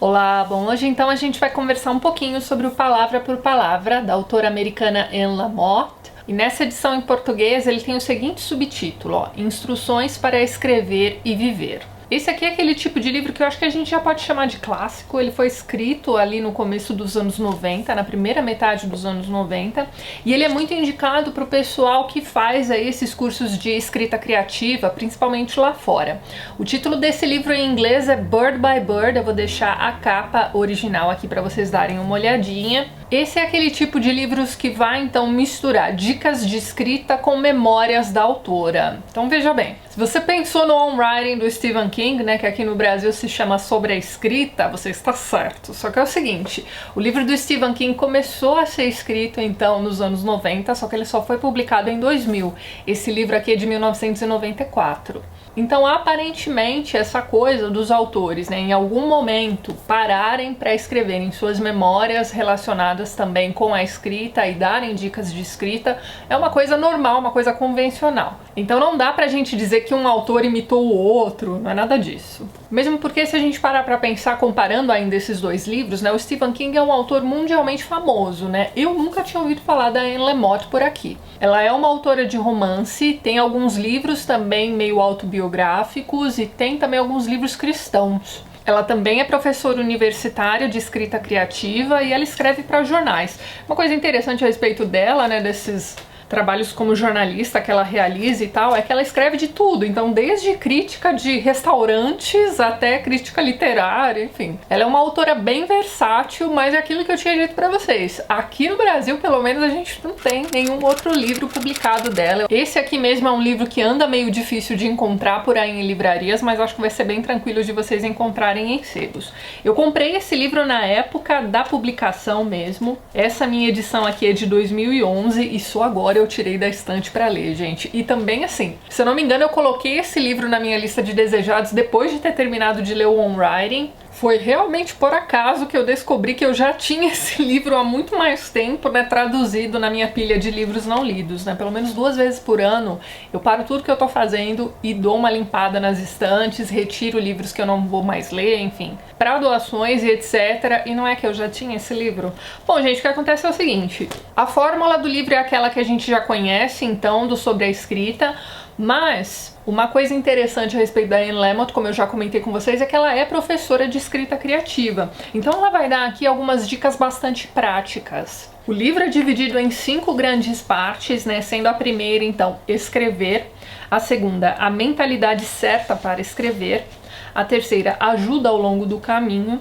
Olá, bom, hoje então a gente vai conversar um pouquinho sobre o Palavra por Palavra, da autora americana Anne Lamott. E nessa edição em português ele tem o seguinte subtítulo, Instruções para Escrever e Viver. Esse aqui é aquele tipo de livro que eu acho que a gente já pode chamar de clássico. Ele foi escrito ali no começo dos anos 90, na primeira metade dos anos 90, e ele é muito indicado para o pessoal que faz aí esses cursos de escrita criativa, principalmente lá fora. O título desse livro em inglês é Bird by Bird, eu vou deixar a capa original aqui para vocês darem uma olhadinha. Esse é aquele tipo de livros que vai então misturar dicas de escrita com memórias da autora. Então veja bem, se você pensou no On Writing do Stephen King, né, que aqui no Brasil se chama Sobre a Escrita, você está certo. Só que é o seguinte, o livro do Stephen King começou a ser escrito então nos anos 90, só que ele só foi publicado em 2000. Esse livro aqui é de 1994. Então, aparentemente, essa coisa dos autores, né, em algum momento pararem para escreverem suas memórias relacionadas também com a escrita e darem dicas de escrita é uma coisa normal, uma coisa convencional. Então não dá pra gente dizer que um autor imitou o outro, não é nada disso. Mesmo porque se a gente parar pra pensar comparando ainda esses dois livros, né, o Stephen King é um autor mundialmente famoso, né? Eu nunca tinha ouvido falar da Anne Lamott por aqui. Ela é uma autora de romance, tem alguns livros também meio autobiográficos e tem também alguns livros cristãos. Ela também é professora universitária de escrita criativa e ela escreve para jornais. Uma coisa interessante a respeito dela, né, desses trabalhos como jornalista que ela realiza e tal, é que ela escreve de tudo, então desde crítica de restaurantes até crítica literária, enfim. Ela é uma autora bem versátil, mas é aquilo que eu tinha dito pra vocês. Aqui no Brasil, pelo menos, a gente não tem nenhum outro livro publicado dela. Esse aqui mesmo é um livro que anda meio difícil de encontrar por aí em livrarias, mas acho que vai ser bem tranquilo de vocês encontrarem em sebos. Eu comprei esse livro na época da publicação mesmo. Essa minha edição aqui é de 2011 e só agora eu tirei da estante pra ler, gente. E também, assim, se eu não me engano, eu coloquei esse livro na minha lista de desejados depois de ter terminado de ler o On Writing. Foi realmente por acaso que eu descobri que eu já tinha esse livro há muito mais tempo, né, traduzido na minha pilha de livros não lidos, né? Pelo menos 2 vezes por ano eu paro tudo que eu tô fazendo e dou uma limpada nas estantes, retiro livros que eu não vou mais ler, enfim, para doações e etc. E não é que eu já tinha esse livro? Bom, gente, o que acontece é o seguinte, a fórmula do livro é aquela que a gente já conhece, então, do Sobre a Escrita, mas uma coisa interessante a respeito da Anne Lamott, como eu já comentei com vocês, é que ela é professora de escrita criativa. Então ela vai dar aqui algumas dicas bastante práticas. O livro é dividido em 5 grandes partes, né? Sendo a primeira, então, escrever. A segunda, a mentalidade certa para escrever. A terceira, ajuda ao longo do caminho.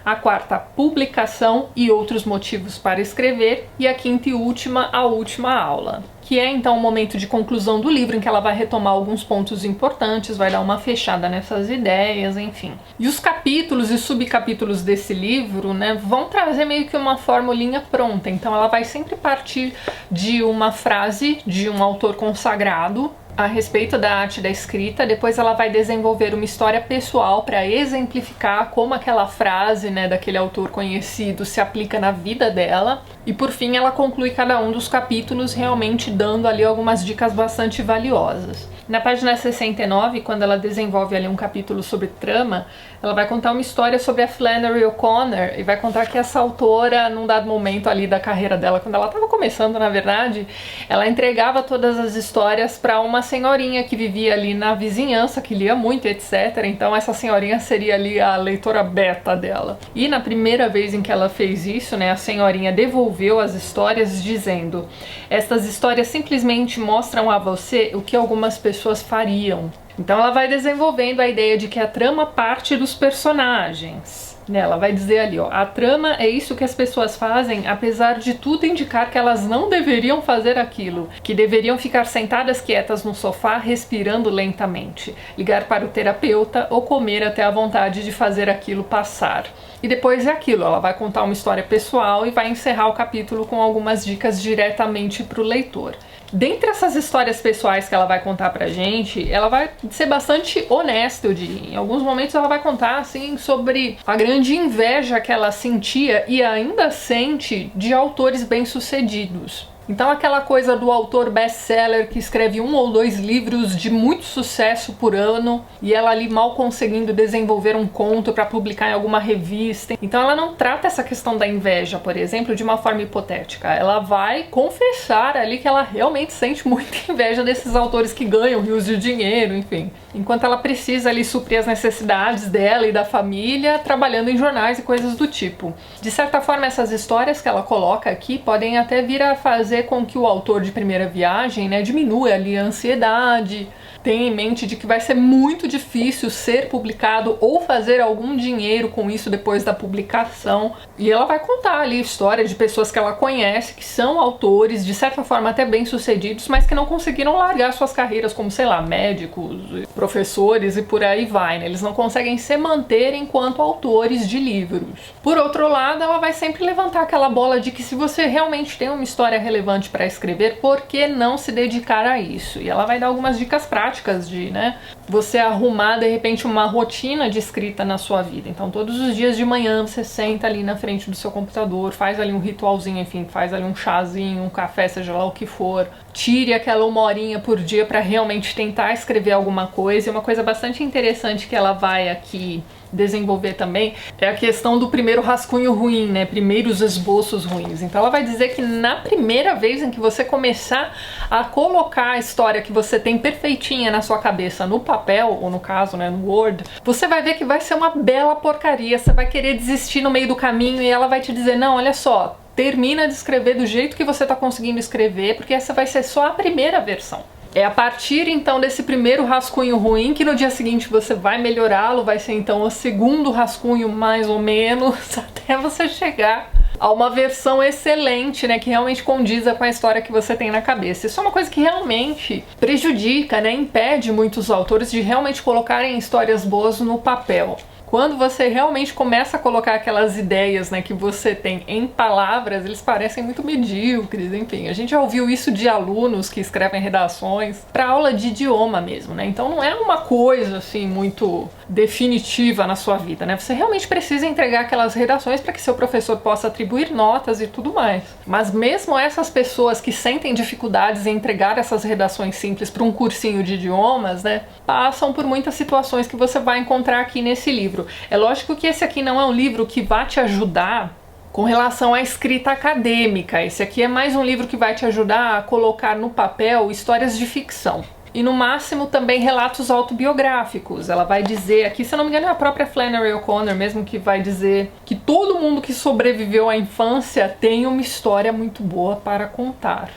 A quarta, publicação e outros motivos para escrever. E a quinta e última, a última aula, que é então o momento de conclusão do livro, em que ela vai retomar alguns pontos importantes, vai dar uma fechada nessas ideias, enfim. E os capítulos e subcapítulos desse livro, né, vão trazer meio que uma formulinha pronta, então ela vai sempre partir de uma frase de um autor consagrado a respeito da arte da escrita, depois ela vai desenvolver uma história pessoal para exemplificar como aquela frase, né, daquele autor conhecido se aplica na vida dela, e por fim ela conclui cada um dos capítulos realmente dando ali algumas dicas bastante valiosas. Na página 69, quando ela desenvolve ali um capítulo sobre trama, ela vai contar uma história sobre a Flannery O'Connor e vai contar que essa autora, num dado momento ali da carreira dela, quando ela estava começando, na verdade, ela entregava todas as histórias para uma senhorinha que vivia ali na vizinhança, que lia muito, etc. Então essa senhorinha seria ali a leitora beta dela. E na primeira vez em que ela fez isso, né, a senhorinha devolveu as histórias dizendo: estas histórias simplesmente mostram a você o que algumas pessoas fariam. Então ela vai desenvolvendo a ideia de que a trama parte dos personagens. Ela vai dizer ali, a trama é isso que as pessoas fazem, apesar de tudo indicar que elas não deveriam fazer aquilo, que deveriam ficar sentadas quietas no sofá, respirando lentamente, ligar para o terapeuta ou comer até a vontade de fazer aquilo passar. E depois é aquilo, ela vai contar uma história pessoal e vai encerrar o capítulo com algumas dicas diretamente para o leitor. Dentre essas histórias pessoais que ela vai contar pra gente, ela vai ser bastante honesta, eu diria. Em alguns momentos ela vai contar, assim, sobre a grande inveja que ela sentia e ainda sente de autores bem-sucedidos. Então aquela coisa do autor best-seller que escreve 1 ou 2 livros de muito sucesso por ano e ela ali mal conseguindo desenvolver um conto para publicar em alguma revista. Então ela não trata essa questão da inveja, por exemplo, de uma forma hipotética. Ela vai confessar ali que ela realmente sente muita inveja desses autores que ganham rios de dinheiro, enfim. Enquanto ela precisa ali suprir as necessidades dela e da família, trabalhando em jornais e coisas do tipo. De certa forma, essas histórias que ela coloca aqui podem até vir a fazer com que o autor de primeira viagem, né, diminua ali a ansiedade, tenha em mente de que vai ser muito difícil ser publicado ou fazer algum dinheiro com isso depois da publicação. E ela vai contar ali histórias de pessoas que ela conhece, que são autores, de certa forma até bem-sucedidos, mas que não conseguiram largar suas carreiras como, sei lá, médicos, professores e por aí vai, né? Eles não conseguem se manter enquanto autores de livros. Por outro lado, ela vai sempre levantar aquela bola de que se você realmente tem uma história relevante para escrever, por que não se dedicar a isso? E ela vai dar algumas dicas práticas de, né, você arrumar de repente uma rotina de escrita na sua vida. Então todos os dias de manhã você senta ali na frente do seu computador, faz ali um ritualzinho, enfim, faz ali um chazinho, um café, seja lá o que for. Tire aquela 1 horinha por dia para realmente tentar escrever alguma coisa. E uma coisa bastante interessante que ela vai aqui desenvolver também é a questão do primeiro rascunho ruim, né? Primeiros esboços ruins. Então ela vai dizer que na primeira vez em que você começar a colocar a história que você tem perfeitinha na sua cabeça no papel, ou no caso, né, no Word, você vai ver que vai ser uma bela porcaria. Você vai querer desistir no meio do caminho e ela vai te dizer, não, olha só, termina de escrever do jeito que você tá conseguindo escrever, porque essa vai ser só a primeira versão. É a partir então desse primeiro rascunho ruim que no dia seguinte você vai melhorá-lo, vai ser então o segundo rascunho mais ou menos, até você chegar a uma versão excelente, né, que realmente condiza com a história que você tem na cabeça. Isso é uma coisa que realmente prejudica, né, impede muitos autores de realmente colocarem histórias boas no papel. Quando você realmente começa a colocar aquelas ideias, né, que você tem em palavras, eles parecem muito medíocres, enfim. A gente já ouviu isso de alunos que escrevem redações para aula de idioma mesmo, né? Então não é uma coisa assim muito definitiva na sua vida, né? Você realmente precisa entregar aquelas redações para que seu professor possa atribuir notas e tudo mais. Mas mesmo essas pessoas que sentem dificuldades em entregar essas redações simples para um cursinho de idiomas, né, passam por muitas situações que você vai encontrar aqui nesse livro. É lógico que esse aqui não é um livro que vai te ajudar com relação à escrita acadêmica. Esse aqui é mais um livro que vai te ajudar a colocar no papel histórias de ficção. E no máximo também relatos autobiográficos. Ela vai dizer aqui, se eu não me engano é a própria Flannery O'Connor mesmo que vai dizer que todo mundo que sobreviveu à infância tem uma história muito boa para contar.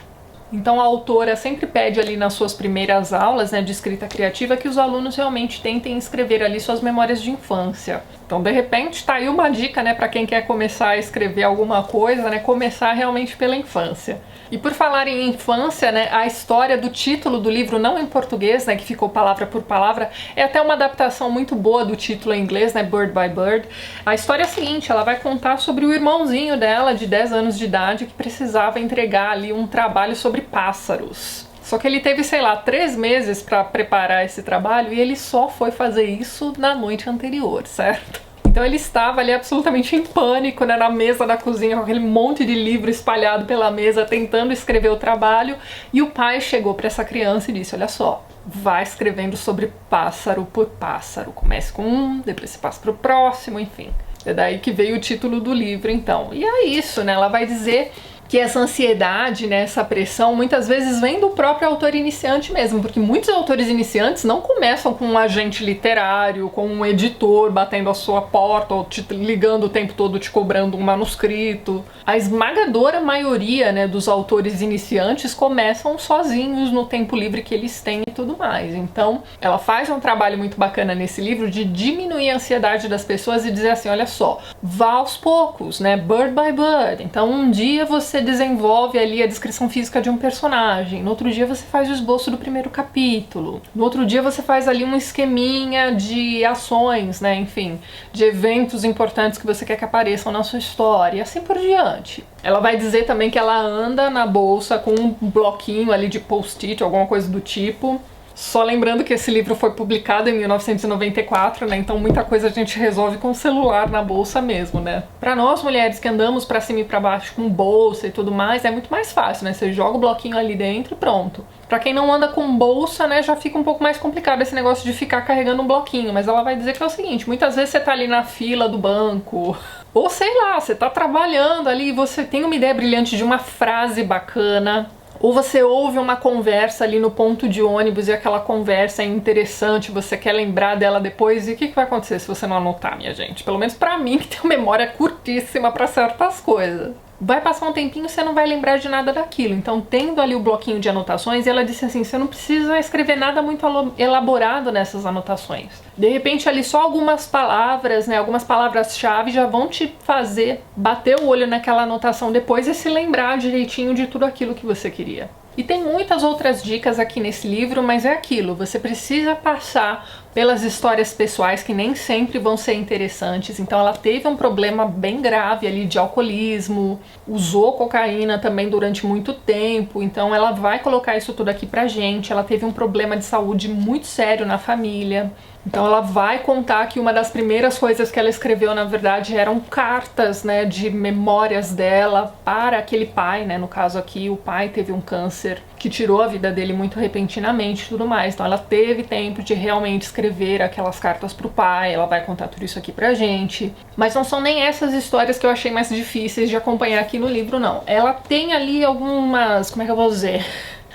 Então a autora sempre pede ali nas suas primeiras aulas, né, de escrita criativa que os alunos realmente tentem escrever ali suas memórias de infância. Então de repente tá aí uma dica, né, para quem quer começar a escrever alguma coisa, né, começar realmente pela infância. E por falar em infância, né, a história do título do livro, não em português, né, que ficou palavra por palavra, é até uma adaptação muito boa do título em inglês, né, Bird by Bird. A história é a seguinte, ela vai contar sobre o irmãozinho dela, de 10 anos de idade, que precisava entregar ali um trabalho sobre pássaros. Só que ele teve, sei lá, 3 meses para preparar esse trabalho e ele só foi fazer isso na noite anterior, certo? Então ele estava ali absolutamente em pânico, né, na mesa da cozinha, com aquele monte de livro espalhado pela mesa, tentando escrever o trabalho. E o pai chegou para essa criança e disse, olha só, vai escrevendo sobre pássaro por pássaro. Comece com um, depois você passa para o próximo, enfim. É daí que veio o título do livro, então. E é isso, né, ela vai dizer que essa ansiedade, né, essa pressão, muitas vezes vem do próprio autor iniciante mesmo, porque muitos autores iniciantes não começam com um agente literário, com um editor batendo a sua porta ou te ligando o tempo todo te cobrando um manuscrito. A esmagadora maioria, né, dos autores iniciantes começam sozinhos no tempo livre que eles têm e tudo mais. Então, ela faz um trabalho muito bacana nesse livro de diminuir a ansiedade das pessoas e dizer assim, olha só, vá aos poucos, né, bird by bird. Então, um dia você desenvolve ali a descrição física de um personagem, no outro dia você faz o esboço do primeiro capítulo, no outro dia você faz ali um esqueminha de ações, né, enfim, de eventos importantes que você quer que apareçam na sua história e assim por diante. Ela vai dizer também que ela anda na bolsa com um bloquinho ali de post-it, alguma coisa do tipo, Só lembrando que esse livro foi publicado em 1994, né? Então muita coisa a gente resolve com o celular na bolsa mesmo, né? Pra nós mulheres que andamos pra cima e pra baixo com bolsa e tudo mais, é muito mais fácil, né? Você joga o bloquinho ali dentro e pronto. Pra quem não anda com bolsa, né, já fica um pouco mais complicado esse negócio de ficar carregando um bloquinho, mas ela vai dizer que é o seguinte, muitas vezes você tá ali na fila do banco, ou sei lá, você tá trabalhando ali e você tem uma ideia brilhante de uma frase bacana, ou você ouve uma conversa ali no ponto de ônibus e aquela conversa é interessante, você quer lembrar dela depois, e o que vai acontecer se você não anotar, minha gente? Pelo menos pra mim, que tem uma memória curtíssima pra certas coisas. Vai passar um tempinho e você não vai lembrar de nada daquilo. Então, tendo ali o bloquinho de anotações, ela disse assim, você não precisa escrever nada muito elaborado nessas anotações. De repente, ali só algumas palavras, né, algumas palavras-chave já vão te fazer bater o olho naquela anotação depois e se lembrar direitinho de tudo aquilo que você queria. E tem muitas outras dicas aqui nesse livro, mas é aquilo, você precisa passar pelas histórias pessoais que nem sempre vão ser interessantes. Então ela teve um problema bem grave ali de alcoolismo, usou cocaína também durante muito tempo, então ela vai colocar isso tudo aqui pra gente. Ela teve um problema de saúde muito sério na família. Então ela vai contar que uma das primeiras coisas que ela escreveu, na verdade, eram cartas, né, de memórias dela para aquele pai, né, no caso aqui o pai teve um câncer que tirou a vida dele muito repentinamente e tudo mais, então ela teve tempo de realmente escrever aquelas cartas pro pai, ela vai contar tudo isso aqui pra gente, mas não são nem essas histórias que eu achei mais difíceis de acompanhar aqui no livro, não. Ela tem ali algumas, como é que eu vou dizer...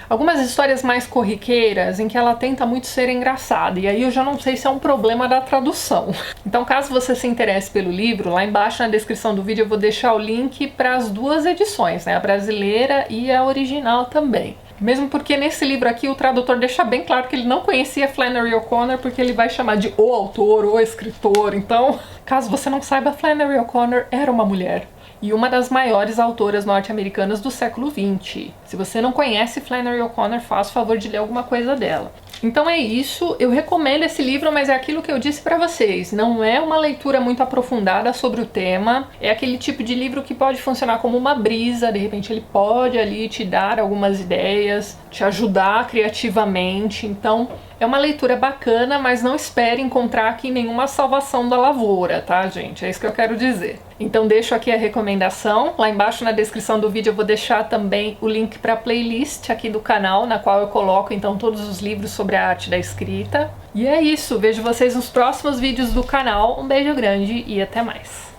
algumas histórias mais corriqueiras em que ela tenta muito ser engraçada, e aí eu já não sei se é um problema da tradução. Então, caso você se interesse pelo livro, lá embaixo na descrição do vídeo eu vou deixar o link para as duas edições, né, a brasileira e a original também. Mesmo porque nesse livro aqui o tradutor deixa bem claro que ele não conhecia Flannery O'Connor, porque ele vai chamar de o autor, o escritor. Então, caso você não saiba, Flannery O'Connor era uma mulher e uma das maiores autoras norte-americanas do século XX. Se você não conhece Flannery O'Connor, faça o favor de ler alguma coisa dela. Então é isso, eu recomendo esse livro, mas é aquilo que eu disse pra vocês, não é uma leitura muito aprofundada sobre o tema, é aquele tipo de livro que pode funcionar como uma brisa, de repente ele pode ali te dar algumas ideias, te ajudar criativamente, então é uma leitura bacana, mas não espere encontrar aqui nenhuma salvação da lavoura, tá, gente? É isso que eu quero dizer. Então deixo aqui a recomendação, lá embaixo na descrição do vídeo eu vou deixar também o link para a playlist aqui do canal, na qual eu coloco então todos os livros sobre a arte da escrita. E é isso, vejo vocês nos próximos vídeos do canal, um beijo grande e até mais!